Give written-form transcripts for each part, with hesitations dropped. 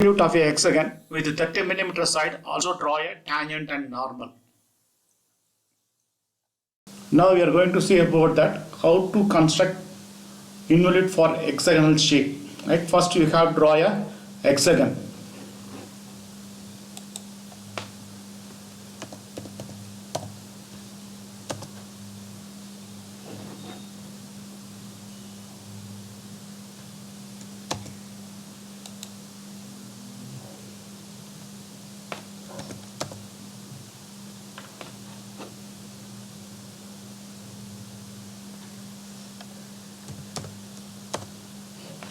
Root of a hexagon with 30 mm side, also draw a tangent and normal. Now we are going to see about that how to construct involute for hexagonal shape. Right? First you have to draw a hexagon.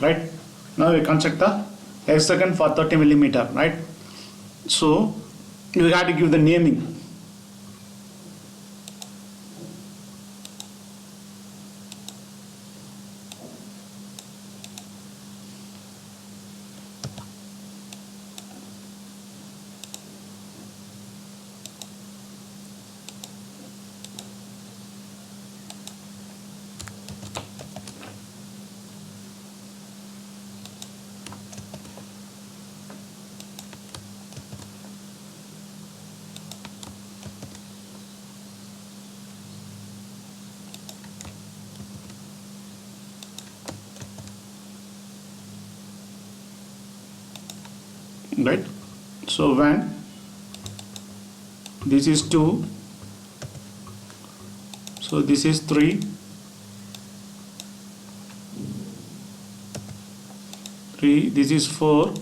Right, now we construct the hexagon for 30 mm. Right, so you have to give the naming. Right, so when this is 2, so this is 3, 3, this is 4,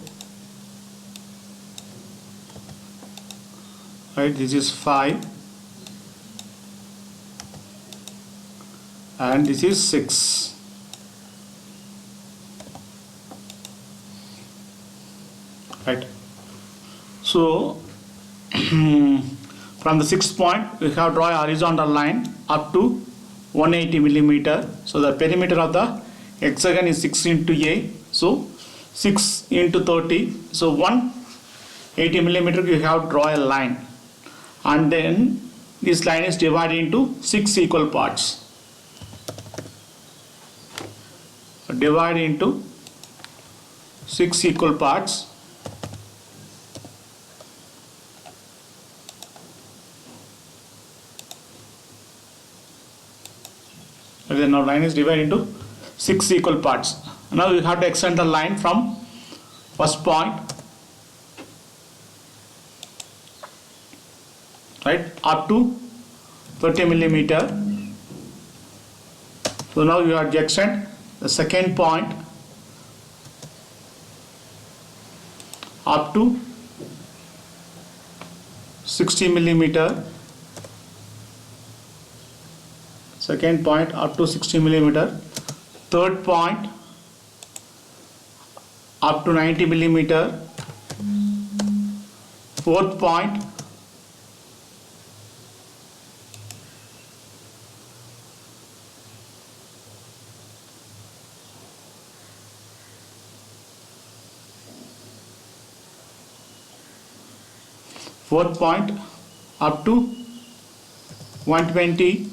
right, this is 5, and this is 6. Right, so from the 6th point we have draw a horizontal line up to 180 mm. So the perimeter of the hexagon is 6 into A, so 6 into 30, so 180 mm you have to draw a line, and then this line is divided into 6 equal parts. Divide into 6 equal parts. Okay, now line is divided into 6 equal parts. Now you have to extend the line from first point, right, up to 30 mm. So now you have to extend the second point up to 60 mm. Second point up to 60 mm. Third point up to 90 mm. Fourth point up to 120,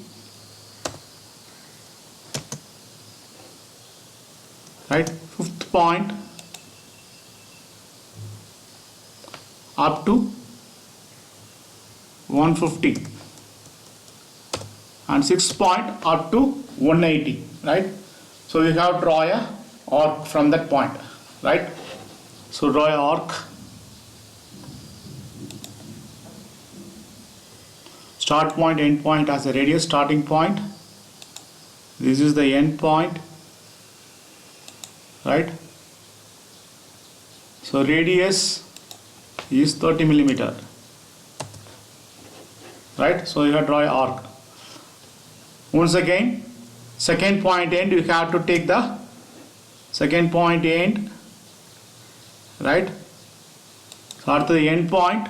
right. Fifth point up to 150, and sixth point up to 180, right. So we have to draw a arc from that point, right. So draw a arc. Start point, end point as a radius. Starting point, this is the end point, right. So radius is 30 mm, right. So you have to draw an arc. Once again, second point end, you have to take the second point end, right. So after the end point,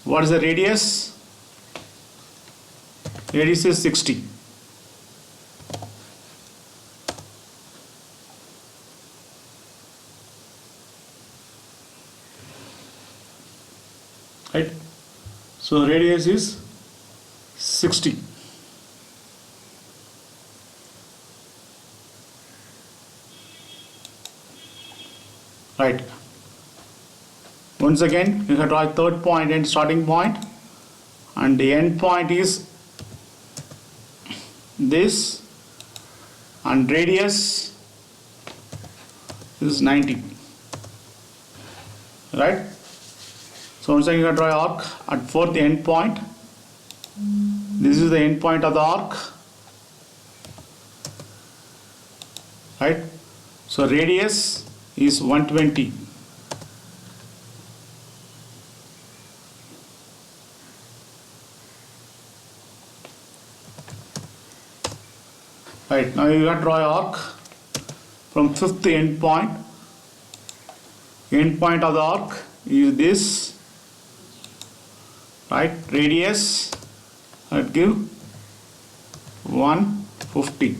what is the radius? Radius is 60. Right? So radius is 60. right? Once again, you can draw a third point and starting point, and the end point is this, and radius is 90, right? So once again, you can draw an arc at fourth end point. This is the end point of the arc, right? So radius is 120. Right, now you got to draw an arc from fifth end point. End point of the arc is this, right? Radius, I'd give 150.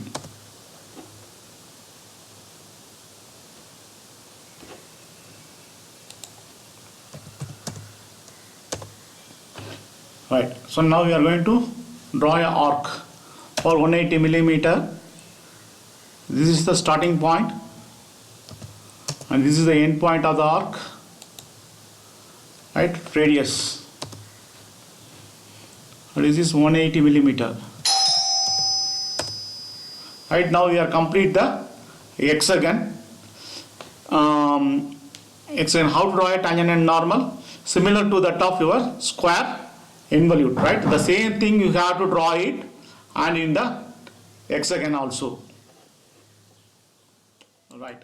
Right, so now we are going to draw an arc for 180 millimeter. This is the starting point, and this is the end point of the arc, right? Radius, and this is 180 millimeter. Right, now we are complete the hexagon. Hexagon, how to draw a tangent and normal, similar to that of your square involute, right? The same thing you have to draw it, and in the hexagon also. Right.